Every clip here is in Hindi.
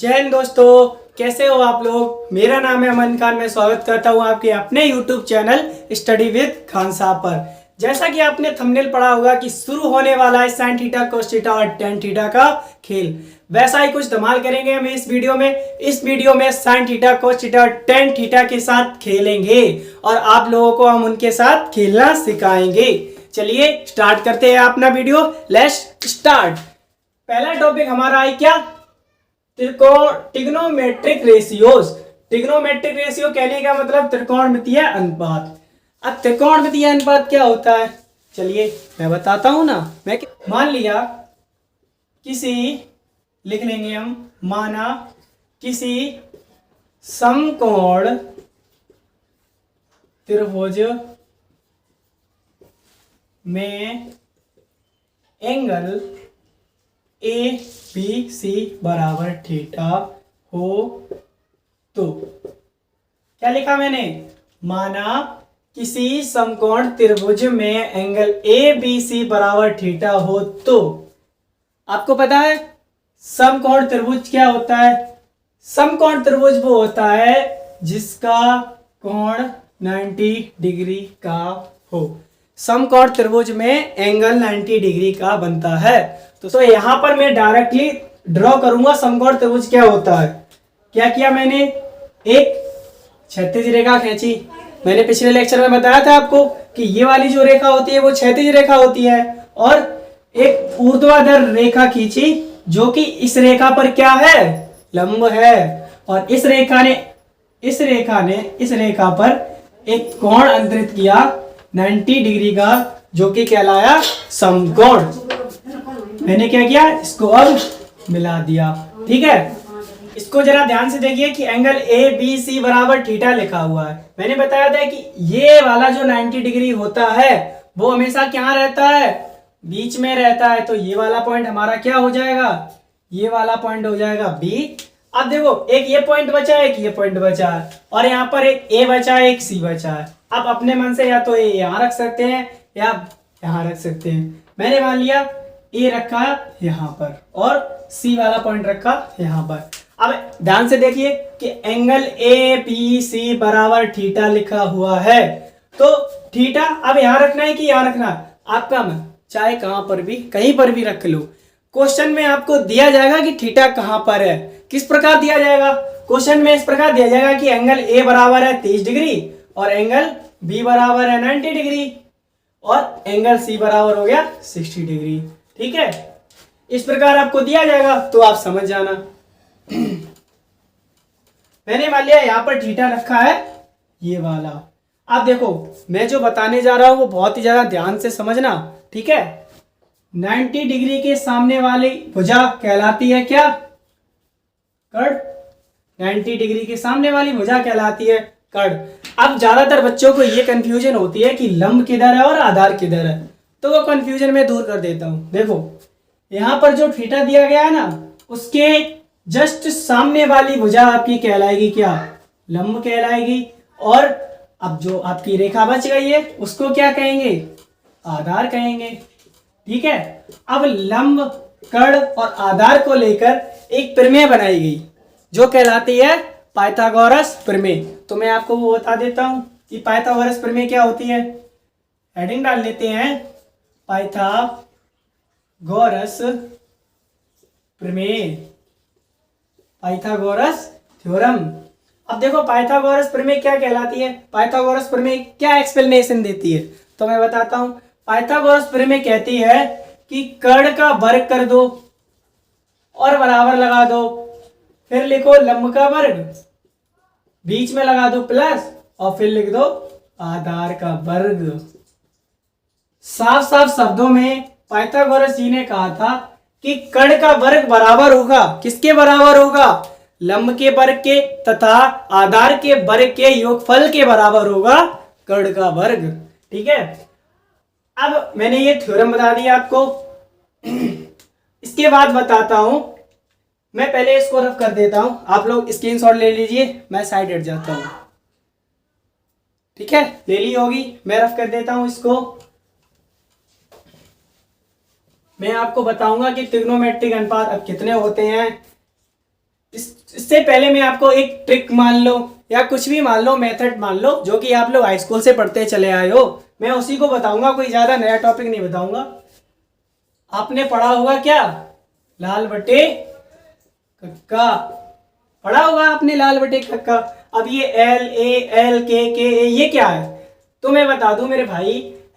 जय हिंद दोस्तों, कैसे हो आप लोग। मेरा नाम है अमन खान। मैं स्वागत करता हूं आपके अपने YouTube channel study with Khan साहब पर। जैसा कि आपने थंबनेल पढ़ा होगा कि शुरू होने वाला है साइन थीटा कोस थीटा और टेन थीटा का खेल, वैसा ही कुछ धमाल करेंगे हम इस वीडियो में। इस वीडियो में साइन थीटा कोस थीटा और टेन थीटा के साथ खेलेंगे और आप लोगों को हम उनके साथ खेलना सिखाएंगे। चलिए स्टार्ट करते हैं अपना वीडियो। Let's start. पहला टॉपिक हमारा है क्या, ट्रिग्नोमेट्रिक रेशियोज। ट्रिग्नोमेट्रिक रेशियो कहने का मतलब त्रिकोणमितीय अनुपात। अब त्रिकोणमितीय अनुपात क्या होता है, चलिए मैं बताता हूं ना। मैं मान लिया किसी, लिख लेंगे हम, माना किसी समकोण त्रिभुज में एंगल ए बी सी बराबर थीटा हो तो, क्या लिखा मैंने, माना किसी समकोण त्रिभुज में एंगल ए बी सी बराबर थीटा हो तो। आपको पता है समकोण त्रिभुज क्या होता है। समकोण त्रिभुज वो होता है जिसका कोण 90 डिग्री का हो। समकोण त्रिभुज में एंगल 90 डिग्री का बनता है। तो यहां पर मैं डायरेक्टली ड्रॉ करूंगा समकोण त्रिभुज क्या होता है। क्या किया मैंने, एक क्षैतिज रेखा खींची। मैंने पिछले लेक्चर में बताया था आपको कि ये वाली जो रेखा होती है वो क्षैतिज रेखा होती है, और एक ऊर्ध्वाधर रेखा खींची जो कि इस रेखा पर क्या है, लंब है। और इस रेखा ने इस रेखा पर एक कोण अंतरित किया 90 डिग्री का, जो कि कहलाया समकोण। मैंने क्या किया, इसको अब मिला दिया। ठीक है, इसको जरा ध्यान से देखिए कि एंगल ए बी सी बराबर थीटा लिखा हुआ है। मैंने बताया था कि ये वाला जो 90 डिग्री होता है वो हमेशा क्या रहता है, बीच में रहता है। तो ये वाला पॉइंट हमारा क्या हो जाएगा, ये वाला पॉइंट हो जाएगा बी। अब देखो, एक ये पॉइंट बचा है, एक ये पॉइंट बचा है, और यहाँ पर एक ए बचा है, एक सी बचा है। आप अपने मन से या तो ए यहाँ रख सकते हैं या यहाँ रख सकते हैं। मैंने मान लिया ए रखा यहाँ पर और सी वाला पॉइंट रखा यहाँ पर। अब ध्यान से देखिए कि एंगल ए बी सी बराबर थीटा लिखा हुआ है। तो थीटा अब यहाँ रखना है कि यहाँ रखना, आपका मन चाहे कहां पर भी, कहीं पर भी रख लो। क्वेश्चन में आपको दिया जाएगा कि थीटा कहां पर है। किस प्रकार दिया जाएगा, क्वेश्चन में इस प्रकार दिया जाएगा कि एंगल ए बराबर है 30 डिग्री और एंगल बी बराबर है 90 डिग्री और एंगल सी बराबर हो गया 60 डिग्री। ठीक है, इस प्रकार आपको दिया जाएगा तो आप समझ जाना। मैंने मान लिया यहां पर थीटा रखा है ये वाला। आप देखो मैं जो बताने जा रहा हूं वो बहुत ही ज्यादा ध्यान से समझना। ठीक है, 90 डिग्री के सामने वाली भुजा कहलाती है क्या, कर्ण। 90 डिग्री के सामने वाली भुजा कहलाती है कर्ण। अब ज्यादातर बच्चों को ये कंफ्यूजन होती है कि लंब किधर है और आधार किधर है, तो वो कंफ्यूजन में दूर कर देता हूं। देखो यहां पर जो थीटा दिया गया है ना, उसके जस्ट सामने वाली भुजा आपकी कहलाएगी क्या, लंब कहलाएगी। और अब जो आपकी रेखा बच गई है उसको क्या कहेंगे, आधार कहेंगे। ठीक है, अब लंब, कर्ण और आधार को लेकर एक प्रमेय बनाई गई जो कहलाती है पाइथागोरस प्रमेय। तो मैं आपको वो बता देता हूं कि पाइथागोरस प्रमेय क्या होती है। हेडिंग डाल लेते हैं, पाइथागोरस प्रमेय, पाइथागोरस थ्योरम। अब देखो पाइथागोरस प्रमेय क्या कहलाती है, पाइथागोरस प्रमेय क्या एक्सप्लेनेशन देती है, तो मैं बताता हूं। पाइथागोरस प्रमेय कहती है कि कर्ण का वर्ग कर दो और बराबर लगा दो, फिर लिखो लंब का वर्ग, बीच में लगा दो प्लस, और फिर लिख दो आधार का वर्ग। साफ साफ शब्दों में पाइथागोरस जी ने कहा था कि कर्ण का वर्ग बराबर होगा, किसके बराबर होगा, लंब के वर्ग के तथा आधार के वर्ग के योगफल के बराबर होगा कर्ण का वर्ग। ठीक है, अब मैंने ये थ्योरम बता दिया आपको। इसके बाद बताता हूं, मैं पहले इसको रफ कर देता हूं, आप लोग स्क्रीनशॉट ले लीजिए, मैं साइड हट जाता हूं। ठीक है, ले ली होगी, मैं रफ कर देता हूं इसको। मैं आपको बताऊंगा कि ट्रिग्नोमेट्रिक अनुपात अब कितने होते हैं। इससे पहले मैं आपको एक ट्रिक मान लो या कुछ भी मान लो, मेथड मान लो, जो कि आप लोग हाई स्कूल से पढ़ते चले आए हो, मैं उसी को बताऊंगा, कोई ज्यादा नया टॉपिक नहीं बताऊंगा। आपने पढ़ा होगा क्या, लाल बटे कक्का, पढ़ा होगा आपने लाल बटे कक्का। अब ये एल ए एल के ए ये क्या है, तो मैं बता दूं मेरे भाई,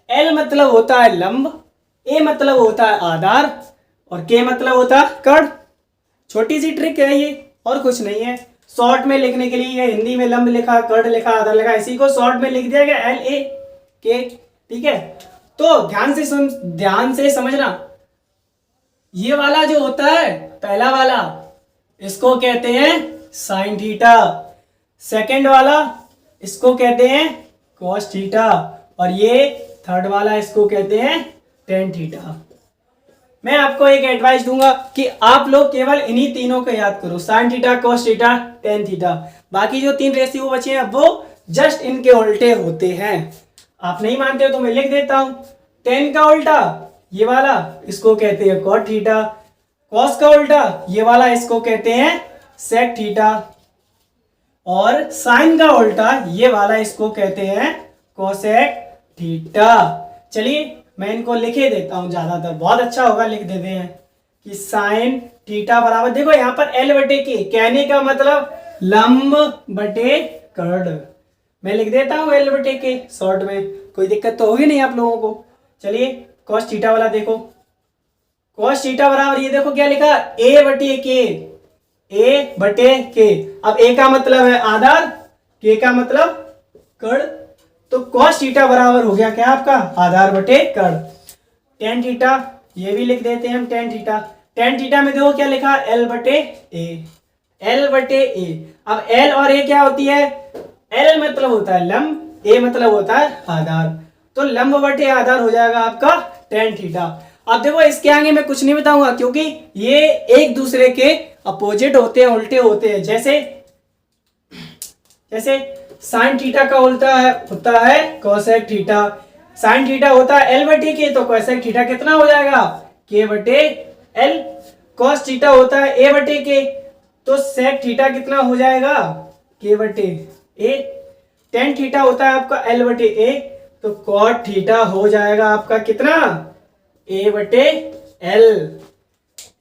एल मतलब होता है लंब, ए मतलब होता है आधार, और के मतलब होता है कड़। छोटी सी ट्रिक है ये, और कुछ नहीं है। शॉर्ट में लिखने के लिए हिंदी में लंब लिखा, कड़ लिखा, आधार लिखा, इसी को शॉर्ट में लिख दिया गया एल ए के। ठीक है, तो ध्यान से समझना। ये वाला जो होता है पहला वाला, इसको कहते हैं साइन थीटा। सेकंड वाला इसको कहते हैं कॉस थीटा, और ये थर्ड वाला इसको कहते हैं टेन थीटा। मैं आपको एक एडवाइस दूंगा कि आप लोग केवल इन्हीं तीनों को याद करो, sine theta, cos theta, tan theta. बाकी जो तीन रेशियो बचे हैं वो जस्ट इनके उल्टे होते हैं। आप नहीं मानते हो तो मैं लिख देता हूं। टेन का उल्टा ये वाला, इसको कहते हैं कॉट थीटा। कॉस का उल्टा ये वाला, इसको कहते हैं सेक थीटा। और साइन का उल्टा ये वाला, इसको कहते हैं कोसेक थीटा। चलिए मैं इनको लिखे देता हूं, ज्यादातर बहुत अच्छा होगा लिख देते हैं कि साइन थीटा बराबर, देखो यहां पर एल बटे के, कहने का मतलब लंब बटे कर्ण। मैं लिख देता हूं एल बटे के शॉर्ट में, कोई दिक्कत तो होगी नहीं आप लोगों को। चलिए कॉस थीटा वाला देखो, कॉस थीटा बराबर ये देखो क्या लिखा, ए बटे के, ए बटे के। अब ए का मतलब है आधार, के का मतलब कर्ण, तो कॉस थीटा बराबर हो गया क्या आपका, आधार बटे कर्ण। टेन थीटा ये भी लिख देते हैं हम, टेन थीटा। टेन थीटा में देखो क्या लिखा, एल बटे ए, एल बटे ए। अब एल और ए क्या होती है, एल मतलब होता है लंब, ए मतलब होता है आधार, तो लंब बटे आधार हो जाएगा आपका टेन थीटा। अब देखो इसके आगे मैं कुछ नहीं बताऊंगा, क्योंकि ये एक दूसरे के अपोजिट होते हैं, उल्टे होते हैं। जैसे साइन थीटा का उल्टा होता है कोसेक थीटा। साइन थीटा होता है एल बटे के, तो कोसेक थीटा कितना हो जाएगा, के बटे एल। कॉस थीटा होता है ए बटे के, तो सेक थीटा कितना हो जाएगा, के बटे ए। टेन थीटा होता है आपका एल बटे ए, तो कॉट थीटा हो जाएगा आपका कितना, ए बटे एल।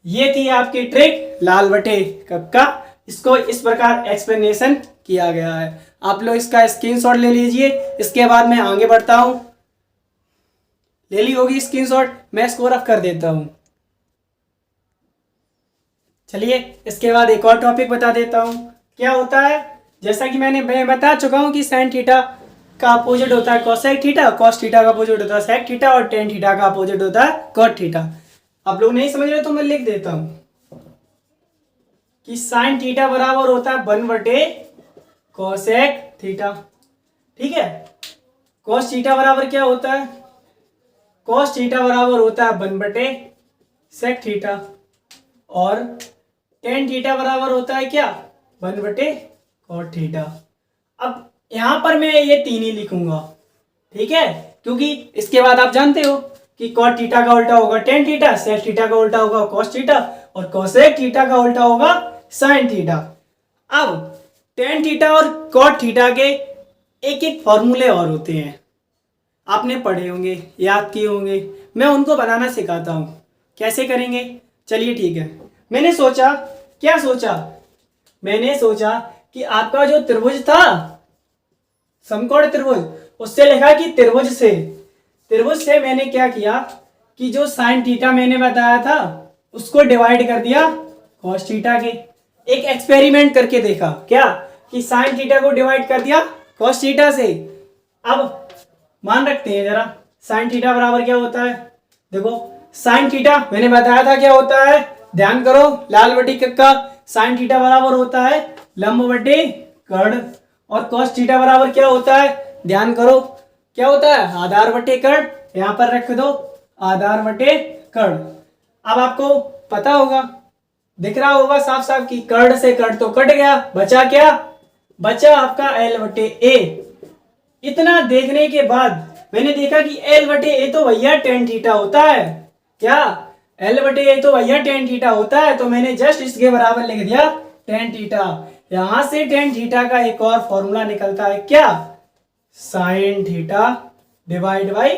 ये थी आपकी ट्रिक लाल बटे कक्का। इसको इस प्रकार एक्सप्लेनेशन किया गया है, आप लोग इसका स्क्रीनशॉट ले लीजिए। इसके बाद मैं आगे बढ़ता हूं, ले ली होगी स्क्रीनशॉट, मैं इसको रफ कर देता हूं। चलिए इसके बाद एक और टॉपिक बता देता हूं क्या होता है। जैसा कि मैं बता चुका हूं कि साइन थीटा का अपोजिट होता है कोसेक थीटा, कॉस थीटा का अपोजिट होता है सेक थीटा, और टेन थीटा का अपोजिट होता है कॉट थीटा। आप लोग नहीं समझ रहे तो मैं लिख देता हूं कि साइन थीटा बराबर होता है 1 बटे कोसेक थीटा। ठीक है, कॉस थीटा बराबर क्या होता है, कॉस थीटा बराबर होता है 1 बटे सेक थीटा, और टेन थीटा बराबर होता है क्या, 1 बटे कॉट थीटा। अब यहां पर मैं ये तीन ही लिखूंगा, ठीक है, क्योंकि इसके बाद आप जानते हो कि कॉट थीटा का उल्टा होगा टेन थीटा, सेक थीटा का उल्टा होगा कॉस थीटा, और कोसेक थीटा का उल्टा होगा साइन थीटा। अब टेन थीटा और कॉट थीटा के एक एक फॉर्मूले और होते हैं, आपने पढ़े होंगे, याद किए होंगे, मैं उनको बनाना सिखाता हूं। कैसे करेंगे, चलिए ठीक है। मैंने सोचा कि आपका जो त्रिभुज था, समकोण त्रिभुज, उससे लिखा कि त्रिभुज से मैंने क्या किया कि जो साइन थीटा मैंने बताया था उसको डिवाइड कर दिया कॉस थीटा के। एक एक्सपेरिमेंट करके देखा क्या कि साइन थीटा को डिवाइड कर दिया कॉस थीटा से। अब मान रखते हैं जरा, साइन थीटा बराबर क्या होता है, देखो साइन थीटा मैंने बताया था क्या होता है, ध्यान करो, लाल बटे कक्का। साइन थीटा बराबर होता है लंब बटे कर्ण, और कॉस थीटा बराबर क्या होता है, ध्यान करो, क्या होता है, आधार बटे कर्ण। यहां पर रख दो आधार बटे कर्ण। अब आपको पता होगा, दिख रहा होगा साफ साफ कि कर्ण से कर्ण तो कट गया, बचा क्या, बचा आपका एल बटे ए। इतना देखने के बाद मैंने देखा कि एल बटे ए तो भैया टेन थीटा होता है, क्या एल बटे ए तो भैया टेन थीटा होता है, तो मैंने जस्ट इसके बराबर लिख दिया टेन थीटा। यहां से टेन थीटा का एक और फॉर्मूला निकलता है, क्या? Sine theta divide by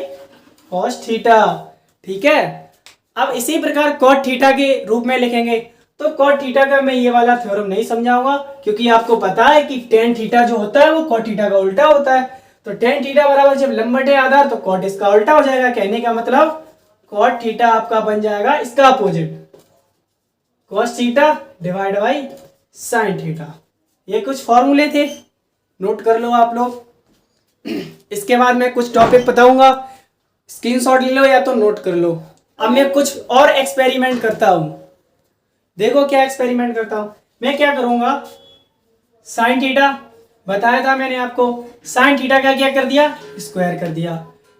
cos theta. ठीक है, अब इसी प्रकार कॉट थीटा के रूप में लिखेंगे। तो कॉट थीटा का मैं ये वाला थ्योरम नहीं समझाऊंगा, क्योंकि आपको पता है कि टेन थीटा जो होता है वो कॉट थीटा का उल्टा होता है। तो टेन थीटा बराबर जब लंब बटे आधार, तो कॉट इसका उल्टा हो जाएगा। कहने का मतलब कॉट थीटा आपका बन जाएगा इसका opposite, cos theta divide by sine theta. ये कुछ फॉर्मूले थे, नोट कर लो आप लोग। इसके बाद मैं कुछ टॉपिक बताऊंगा, स्क्रीनशॉट ले लो या तो नोट कर लो। अब मैं कुछ और एक्सपेरिमेंट करता हूं। देखो क्या एक्सपेरिमेंट करता हूं। मैं क्या करूंगा, साइन थीटा बताया था मैंने आपको, साइन थीटा का क्या कर दिया, स्क्वायर कर दिया,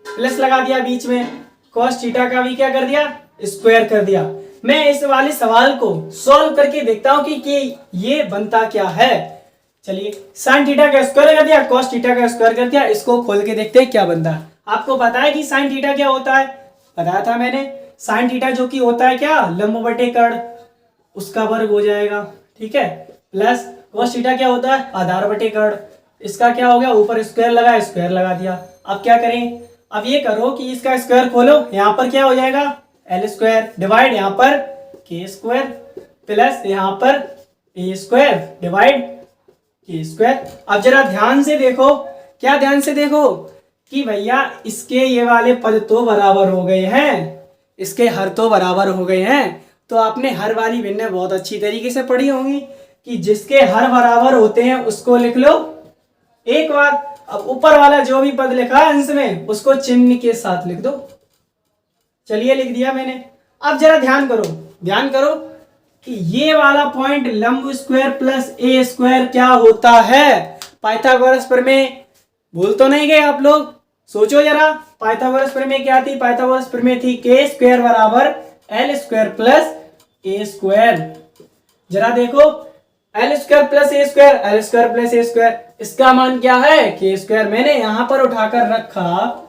प्लस लगा दिया बीच में, कॉस थीटा का भी क्या कर दिया, स्क्वायर कर दिया। मैं इस वाले सवाल को सॉल्व करके देखता हूं कि ये बनता क्या है। चलिए, साइन थीटा का स्क्वायर कर दिया, कॉस थीटा का स्क्वायर कर दिया, इसको खोल के देखते हैं क्या बनता है। आपको पता है कि साइन थीटा क्या होता है, बताया था मैंने। साइन थीटा जो कि होता है क्या, लंब बटे कर्ण, उसका वर्ग हो जाएगा। ठीक है, प्लस कॉस थीटा क्या होता है, आधार बटे कर्ण, इसका क्या हो गया, ऊपर स्क्वायर लगा, स्क्वायर लगा दिया। अब क्या करें, अब ये करो कि इसका स्क्वायर खोलो, यहाँ पर क्या हो जाएगा, एल स्क्वायर डिवाइड यहाँ पर के स्क्वायर, प्लस यहाँ पर ए स्क्वायर डिवाइड के स्क्वायर। अब जरा ध्यान से देखो, क्या ध्यान से देखो कि भैया इसके ये वाले पद तो बराबर हो गए हैं, इसके हर तो बराबर हो गए हैं। तो आपने हर वाली भिन्न बहुत अच्छी तरीके से पढ़ी होंगी कि जिसके हर बराबर होते हैं उसको लिख लो एक बार। अब ऊपर वाला जो भी पद लिखा है अंश में, उसको चिन्ह के साथ लिख दो। चलिए, लिख दिया मैंने। अब जरा ध्यान करो, ध्यान करो कि ये वाला पॉइंट लंब स्क्वायर प्लस ए स्क्वायर क्या होता है, पाइथागोरस प्रमेय। भूल तो नहीं गए आप लोग, सोचो जरा। पाइथागोरस प्रमेय क्या थी, पाइथागोरस प्रमेय थी के स्क्वायर बराबर एल स्क्वायर प्लस ए स्क्वायर। जरा देखो, एल स्क्वायर प्लस ए स्क्वायर, एल स्क्वायर प्लस ए स्क्वायर, इसका मान क्या है, के स्क्वायर। मैंने यहां पर उठाकर रखा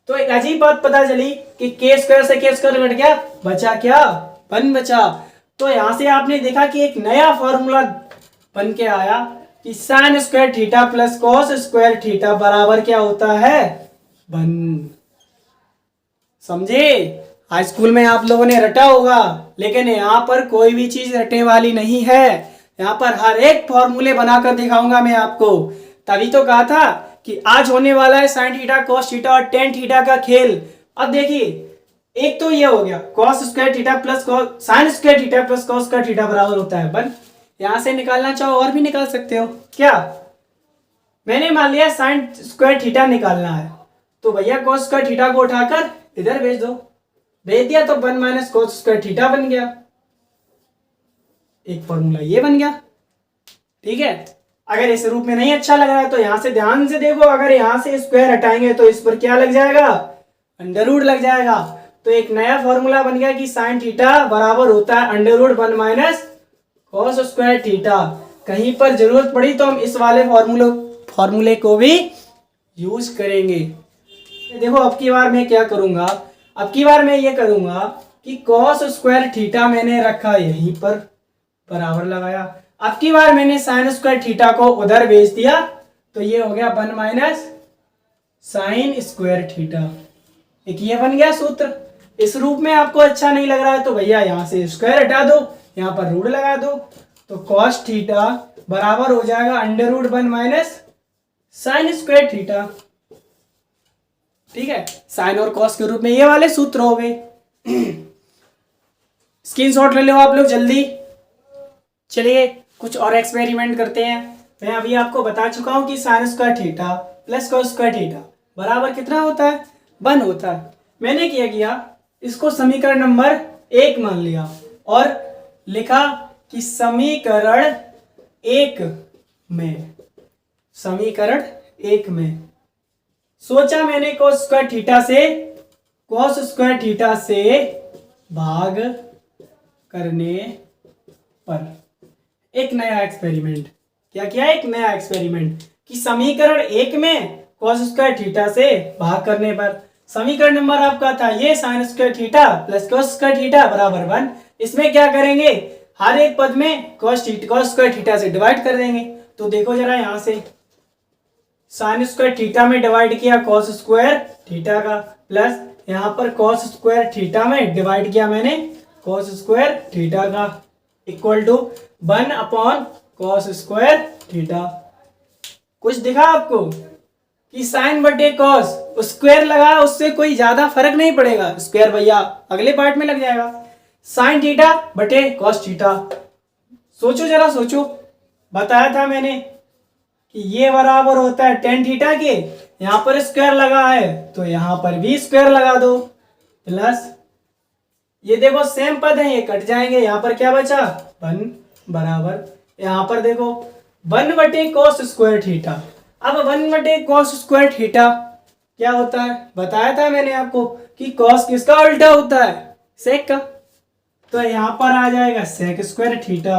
तो एक अजीब बात पता चली कि के स्क्वायर से के स्क्वायर घट गया, बचा क्या, वन बचा। तो यहां से आपने देखा कि एक नया फॉर्मूला बन के आया कि sine square theta plus cos square theta बराबर क्या होता है, वन। समझे? हाई स्कूल में आप लोगों ने रटा होगा, लेकिन यहाँ पर कोई भी चीज रटने वाली नहीं है। यहाँ पर हर एक फॉर्मूले बनाकर दिखाऊंगा मैं आपको। तभी तो कहा था कि आज होने वाला है साइन थीटा कॉस थीटा और टेन थीटा का खेल। अब देखिए, एक तो ये हो गया cos square theta plus sign square theta plus cos square theta बराबर होता है वन। यहां से निकालना चाहो और भी निकाल सकते हो। क्या, मैंने मान लिया साइन स्क्वायर थीटा निकालना है, तो भैया कॉस स्क्वायर थीटा को उठाकर इधर भेज दो, भेज दिया तो one minus cos square theta बन गया। एक फॉर्मूला ये बन गया। ठीक है, अगर इस रूप में नहीं अच्छा लग रहा है तो यहां से ध्यान से देखो, अगर यहां से स्क्वायर हटाएंगे तो इस पर क्या लग जाएगा, अंडर रूट लग जाएगा। तो एक नया फॉर्मूला बन गया कि साइन थीटा बराबर होता है under root one minus cos square theta. कहीं पर जरूरत पड़ी तो हम इस वाले फॉर्मूले को भी यूज करेंगे। देखो, अब की बार मैं क्या करूंगा, अब की बार मैं ये करूंगा कि कॉस स्क्वायर थीटा मैंने रखा यहीं पर, बराबर लगाया। अब की बार मैंने साइन स्क्वायर थीटा को उधर भेज दिया, तो ये हो गया one minus sine square theta. एक ये बन गया सूत्र। इस रूप में आपको अच्छा नहीं लग रहा है तो भैया यहां से स्क्वायर हटा दो, यहां पर रूट लगा दो, तो कॉस थीटा बराबर हो जाएगा under root one minus sine square theta. ठीक है, साइन और कॉस के रूप में ये वाले सूत्र हो गए। स्क्रीनशॉट ले लो आप लोग जल्दी। चलिए, कुछ और एक्सपेरिमेंट करते हैं। मैं अभी आपको बता चुका हूं कि sine square theta plus cos square theta बराबर कितना होता है, वन होता है। मैंने क्या किया, इसको समीकरण नंबर एक मान लिया और लिखा कि समीकरण एक में, समीकरण एक में सोचा मैंने कॉस स्क्वायर थीटा से भाग करने पर एक नया एक्सपेरिमेंट। क्या किया, एक नया एक्सपेरिमेंट कि समीकरण एक में कॉस स्क्वायर थीटा से भाग करने पर समीकरण नंबर आपका था ये sine square theta plus cos square theta बराबर वन। इसमें क्या करेंगे, हर एक पद में cos स्क्वायर थीटा से डिवाइड कर देंगे। तो देखो जरा यहाँ से साइन स्क्वायर थीटा में डिवाइड किया cos स्क्वायर थीटा का, प्लस यहाँ पर cos स्क्वायर थीटा में डिवाइड किया मैंने cos स्क्वायर थीटा का, equal to 1/cos square theta. कुछ दिखा आपको कि साइन बटे कॉस स्क्वायर लगा, उससे कोई ज्यादा फर्क नहीं पड़ेगा, स्क्वायर भैया अगले पार्ट में लग जाएगा। साइन थीटा बटे कॉस थीटा, सोचो जरा सोचो, बताया था मैंने कि ये बराबर होता है टेन थीटा के, यहां पर स्क्वायर लगा है तो यहां पर भी स्क्वायर लगा दो, प्लस ये देखो सेम पद है, ये कट जाएंगे, यहां पर क्या बचा 1 बराबर, यहां पर देखो 1/cos स्क्वायर थीटा। अब 1/cos स्क्वायर थीटा क्या होता है, बताया था मैंने आपको कि cos किसका उल्टा होता है, सेक का। तो यहां पर आ जाएगा सेक स्क्वायर थीटा।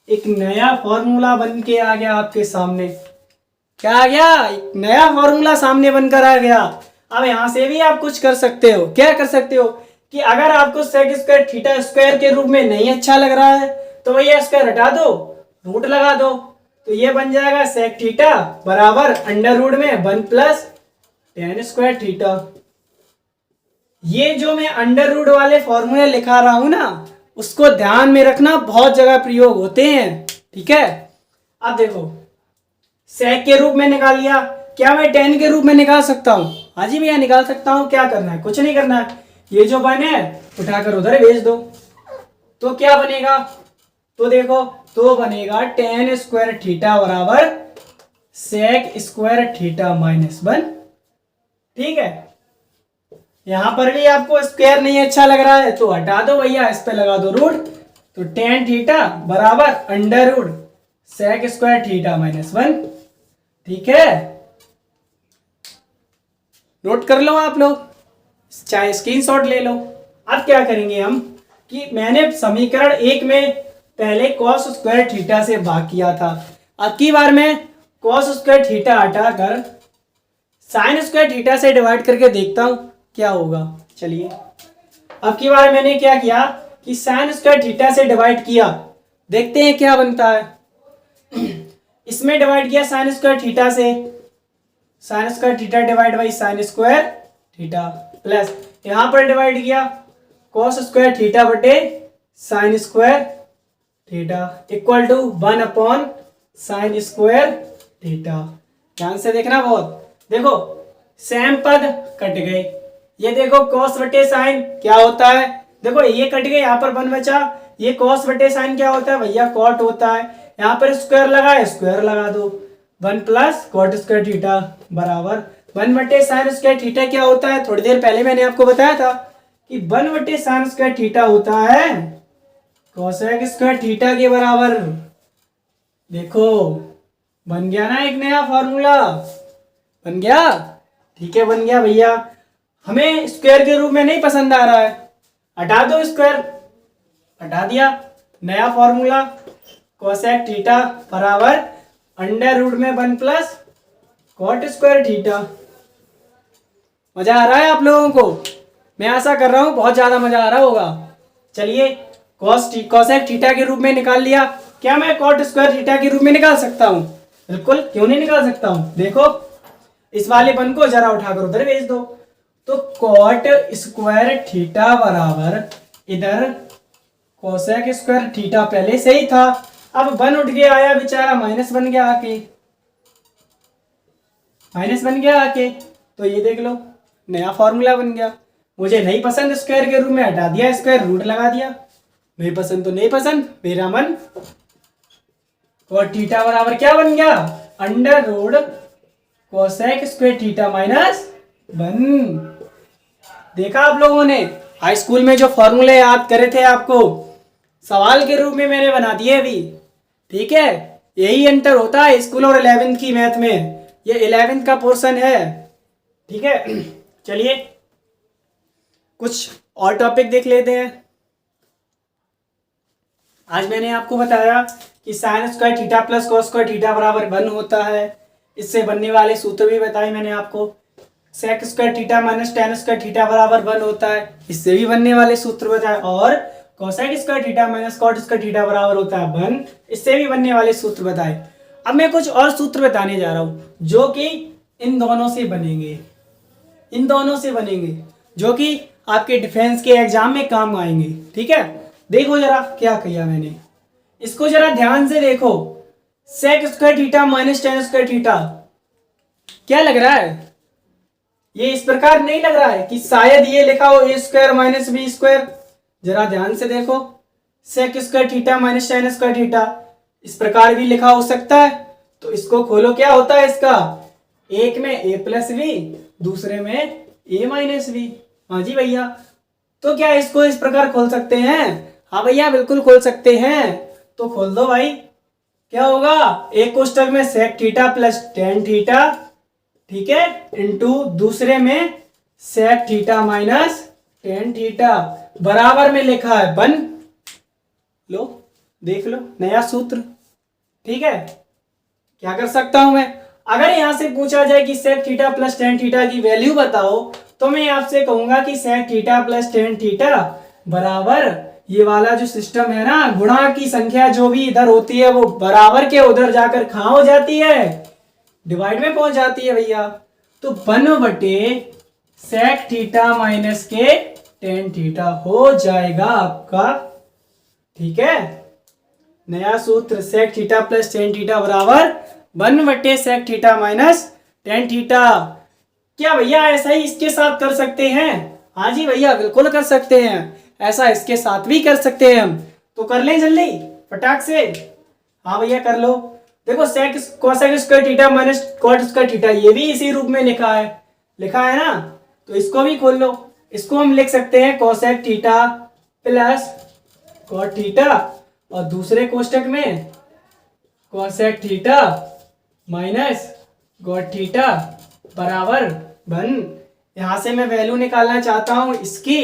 एक नया फॉर्मूला बन के आ गया आपके सामने। क्या आ गया, एक नया फॉर्मूला सामने बनकर आ गया। अब यहां से भी आप कुछ कर सकते हो, क्या कर सकते हो कि अगर आपको सेक स्क्वायर थीटा स्क्वायर के रूप में नहीं अच्छा लग रहा है तो भैया स्क्वायर हटा दो, रूट लगा दो, तो ये बन जाएगा सेक थीटा बराबर अंडर रूट में 1 प्लस टेन स्क्वायर थीटा। ये जो मैं अंडर रूट वाले फॉर्मूले लिखा रहा हूं ना, उसको ध्यान में रखना, बहुत जगह प्रयोग होते हैं, ठीक है। अब देखो सेक के रूप में निकाल लिया, क्या मैं टेन के रूप में निकाल सकता हूं, हाँ जी भैया निकाल सकता हूं। क्या करना है, कुछ नहीं करना है, ये जो 1 है उठाकर उधर भेज दो, तो क्या बनेगा, तो देखो तो बनेगा टेन स्क्वायर थीटा बराबर सेक स्क्वायर थीटा माइनस 1, ठीक है। यहां पर भी आपको स्क्वायर नहीं अच्छा लग रहा है तो हटा दो भैया, इस पे लगा दो रूट, तो टेन थीटा बराबर under root sec square theta minus 1, ठीक है। नोट कर लो आप लोग, चाहे स्क्रीनशॉट ले लो। अब क्या करेंगे हम कि मैंने समीकरण 1 में पहले cos स्क्वायर थीटा से भाग किया था, अब की बार मैं cos स्क्वायर थीटा हटाकर साइन स्क्वायर थीटा से डिवाइड करके देखता हूं क्या होगा। चलिए अब की बार मैंने क्या किया कि साइन स्क्वायर थीटा से डिवाइड किया, देखते हैं क्या बनता है। इसमें डिवाइड किया साइन स्क्वायर थीटा से, sine square theta divide by sine square theta, plus यहां पर डिवाइड किया cos स्क्वायर थीटा बटे sine square theta equal to 1/साइन स्क्वायर थीटा। ध्यान से देखना बहुत, देखो सेम पद कट गए, ये देखो cos बटे साइन क्या होता है, देखो ये कट गए, यहाँ पर 1 बचा, ये cos बटे साइन क्या होता है भैया cot होता है, यहाँ पर स्क्वायर लगा है स्क्वायर लगा दो, 1 प्लस कॉट स्क्वायर थीटा बराबर 1/साइन स्क्वायर थीटा क्या होता है, थोड़ी देर पहले मैंने आपको बताया था कि 1/साइन स्क्वायर थीटा होता है कोसेक स्क्वायर थीटा के बराबर। देखो बन गया ना एक नया फॉर्मूला, बन गया, ठीक है बन गया भैया। हमें स्क्वायर के रूप में नहीं पसंद आ रहा है, हटा दो स्क्वायर, हटा दिया, नया फॉर्मूला कोसेक थीटा बराबर अंडर रूट में 1 प्लस कॉट स्क्वायर थीटा। मजा आ रहा है आप लोगों को, मैं आशा कर रहा हूं बहुत ज्यादा मजा आ रहा होगा। चलिए कोसेक थीटा के रूप में निकाल लिया, क्या मैं कॉट स्क्वायर थीटा के रूप में निकाल सकता हूं, बिल्कुल क्यों नहीं निकाल सकता हूं। देखो इस वाले 1 को जरा उठाकर उधर भेज दो, तो कॉट स्क्वायर थीटा बराबर इधर कोसेक स्क्वायर थीटा पहले से ही था, अब 1 उठ के आया बेचारा, माइनस बन गया आके, माइनस बन गया आके, तो ये देख लो नया फॉर्मूला बन गया। मुझे नहीं पसंद स्क्वायर के रूप में, हटा दिया स्क्वायर, रूट लगा दिया, नहीं पसंद तो नहीं पसंद, मेरा मन। और थीटा बराबर क्या बन गया, under root cosec square theta minus 1। देखा आप लोगों ने, हाई स्कूल में जो फॉर्मूले याद करे थे आपको सवाल के रूप में मैंने बना दिए अभी, ठीक है। यही अंतर होता है स्कूल और 11th की मैथ में, ये 11th का पोर्शन है, ठीक है। चलिए कुछ और टॉपिक देख लेते हैं। आज मैंने आपको बताया कि sine square theta plus cos square theta बराबर 1 होता है, इससे बनने वाले सूत्र भी बताए मैंने आपको। Sec square theta minus tan square theta बराबर 1 होता है, इससे भी बनने वाले सूत्र बताए, और cosec square theta minus cot square theta बराबर होता है 1। इससे भी बनने वाले सूत्र बताए। अब मैं कुछ और सूत्र बताने जा रहा हूं जो कि इन दोनों से बनेंगे, इन दोनों से बनेंगे, जो कि आपके डिफेंस के एग्जाम में काम आएंगे। ठीक है, देखो जरा क्या किया मैंने, इसको जरा ध्यान से देखो। Sec square theta minus tan square theta, क्या लग रहा है? ये इस प्रकार नहीं लग रहा है कि शायद ये लिखा हो A square minus B square? जरा ध्यान से देखो, sec square theta minus tan square theta इस प्रकार भी लिखा हो सकता है। तो इसको खोलो, क्या होता है इसका? एक में ए प्लस बी, दूसरे में ए माइनस बी। हाँ जी भैया, तो क्या इसको इस प्रकार खोल सकते हैं? हाँ भैया बिल्कुल खोल सकते हैं। तो खोल दो भाई, क्या होगा? एक कोष्टक में sec theta plus tan theta, ठीक है, इंटू दूसरे में sec theta minus tan theta बराबर में लिखा है 1। लो देख लो नया सूत्र। ठीक है, क्या कर सकता हूं मैं? अगर यहां से पूछा जाए कि sec theta plus tan theta की वैल्यू बताओ, तो मैं आपसे कहूंगा कि sec theta plus tan theta बराबर ये वाला जो सिस्टम है ना, गुणा की संख्या जो भी इधर होती है वो बराबर के उधर जाकर कहां हो जाती है? डिवाइड में पहुंच जाती है भैया। तो 1/, सेक थीटा माइनस के टेन थीटा हो जाएगा आपका। ठीक है, नया सूत्र sec theta plus tan theta बराबर 1/, sec theta minus tan theta. क्या भैया ऐसा ही इसके साथ कर सकते हैं? हाँ जी भैया बिल्कुल कर सकते हैं, ऐसा इसके साथ भी कर सकते हैं हम। तो कर लें जल्दी फटाक से। हाँ भैया कर लो। देखो sec cosec square theta minus cot square theta, ये भी इसी रूप में लिखा है ना, तो इसको भी खोल लो। इसको हम लिख सकते हैं cosec theta plus cot theta, और दूसरे कोष्टक में cosec theta minus cot theta बराबर 1। यहां से मैं वैल्यू निकालना चाहता हूं इसकी,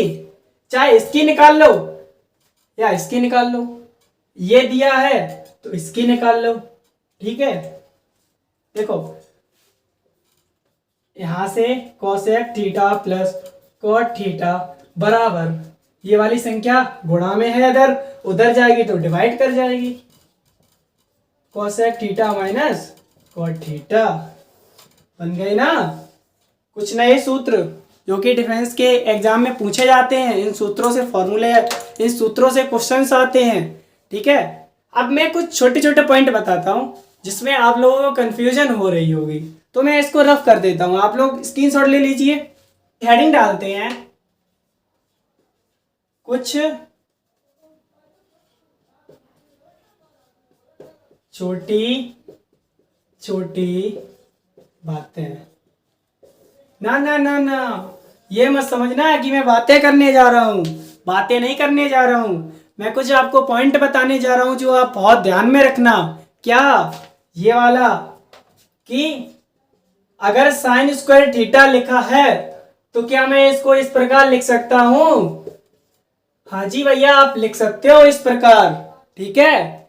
चाहे इसकी निकाल लो या इसकी निकाल लो, ये दिया है तो इसकी निकाल लो। ठीक है, देखो यहां से cosec theta plus cot theta बराबर ये वाली संख्या गुणा में है, इधर उधर जाएगी तो डिवाइड कर जाएगी। Cosec theta minus cot theta बन गए ना कुछ नए सूत्र जो कि डिफेंस के एग्जाम में पूछे जाते हैं। इन सूत्रों से फॉर्मूले, इन सूत्रों से क्वेश्चंस आते हैं। ठीक है, अब मैं कुछ छोटे छोटे पॉइंट बताता हूं जिसमें आप लोगों को कंफ्यूजन हो रही होगी, तो मैं इसको रफ कर देता हूं, आप लोग स्क्रीनशॉट ले लीजिए। हेडिंग डालते हैं कुछ छोटी छोटी बातें। ना ना ना ना, ये मत समझना कि मैं बातें करने जा रहा हूं, बातें नहीं करने जा रहा हूं। मैं कुछ आपको पॉइंट बताने जा रहा हूं जो आप बहुत ध्यान में रखना। क्या? ये वाला कि अगर साइन स्क्वायर थीटा लिखा है तो क्या मैं इसको इस प्रकार लिख सकता हूं? हाँ जी भैया आप लिख सकते हो इस प्रकार। ठीक है,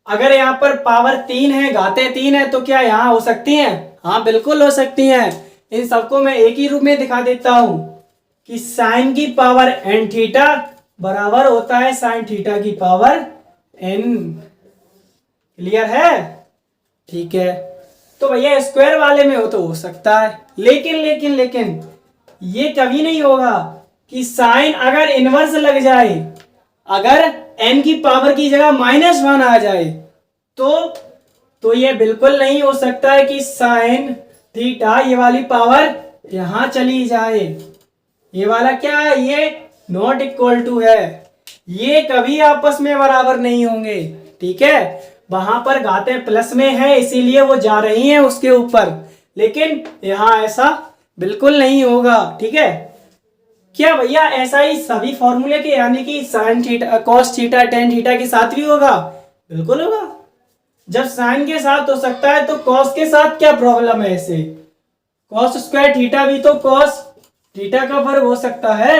अगर यहाँ पर पावर 3 है, घातें 3 है, तो क्या यहाँ हो सकती हैं? हाँ बिल्कुल हो सकती हैं। इन सबको मैं एक ही रूप में दिखा देता हूं कि साइन की पावर n थीटा बराबर होता है साइन थीटा की पावर n। क्लियर है? ठीक है, तो भैया स्क्वायर वाले में हो सकता है, लेकिन ये कभी नहीं होगा कि साइन अगर इनवर्स लग जाए, अगर n की पावर की जगह -1 आ जाए तो ये बिल्कुल नहीं हो सकता है कि साइन थीटा ये वाली पावर यहां चली जाए। ये वाला क्या है? ये नॉट इक्वल टू है, ये कभी आपस में बराबर नहीं होंगे। ठीक है, वहां पर घातें प्लस में है इसीलिए वो जा रही हैं उसके ऊपर, लेकिन यहां ऐसा बिल्कुल नहीं होगा। ठीक है, क्या भैया ऐसा ही सभी फॉर्मूले के यानी कि sine theta cos theta tan theta के साथ भी होगा? बिल्कुल होगा। जब साइन के साथ हो सकता है तो कॉस के साथ क्या प्रॉब्लम है? ऐसे कॉस स्क्वायर थीटा भी तो कॉस थीटा का वर्ग हो सकता है।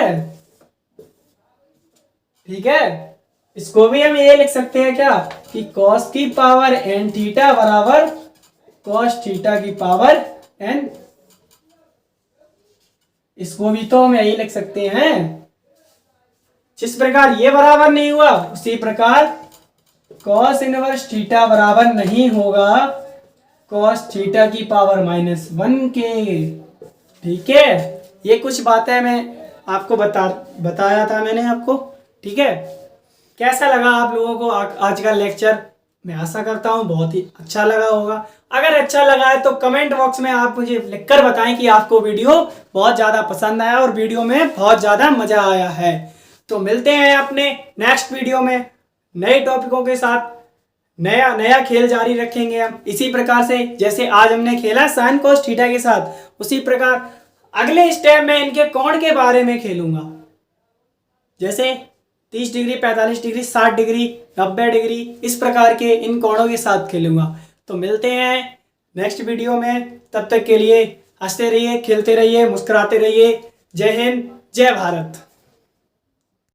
ठीक है, इसको भी हम ये लिख सकते हैं क्या कि कॉस की पावर n थीटा बराबर कॉस थीटा की पावर n। इसको भी तो हम यही लिख सकते हैं। जिस प्रकार ये बराबर नहीं हुआ उसी प्रकार कॉस इनवर्स थीटा बराबर नहीं होगा कॉस थीटा की पावर -1 के। ठीक है, ये कुछ बातें मैं आपको बताया था मैंने आपको। ठीक है, कैसा लगा आप लोगों को आज का लेक्चर? मैं आशा करता हूँ बहुत ही अच्छा लगा होगा। अगर अच्छा लगा है तो कमेंट बॉक्स में आप मुझे लिखकर बताएं कि आपको वीडियो बहुत ज़्यादा पसंद आया और वीडियो में बहुत ज़्यादा मज़ा आया है। तो मिलते हैं अपने नेक्स्ट वीडियो में नए टॉपिकों के साथ। नया नया खेल जारी रखेंगे हम इसी प्रकार से, जैसे आज हमने खेला साइन कॉस थीटा के साथ, उसी प्रकार अगले स्टेप में इनके कोण के बारे में खेलूंगा। जैसे 30 डिग्री, 45 डिग्री, 60 डिग्री, 90 डिग्री, इस प्रकार के इन कोणों के साथ खेलूंगा। तो मिलते हैं नेक्स्ट वीडियो में, तब तक के लिए हंसते रहिए, खेलते रहिए, मुस्कुराते रहिए। जय हिंद, जय भारत।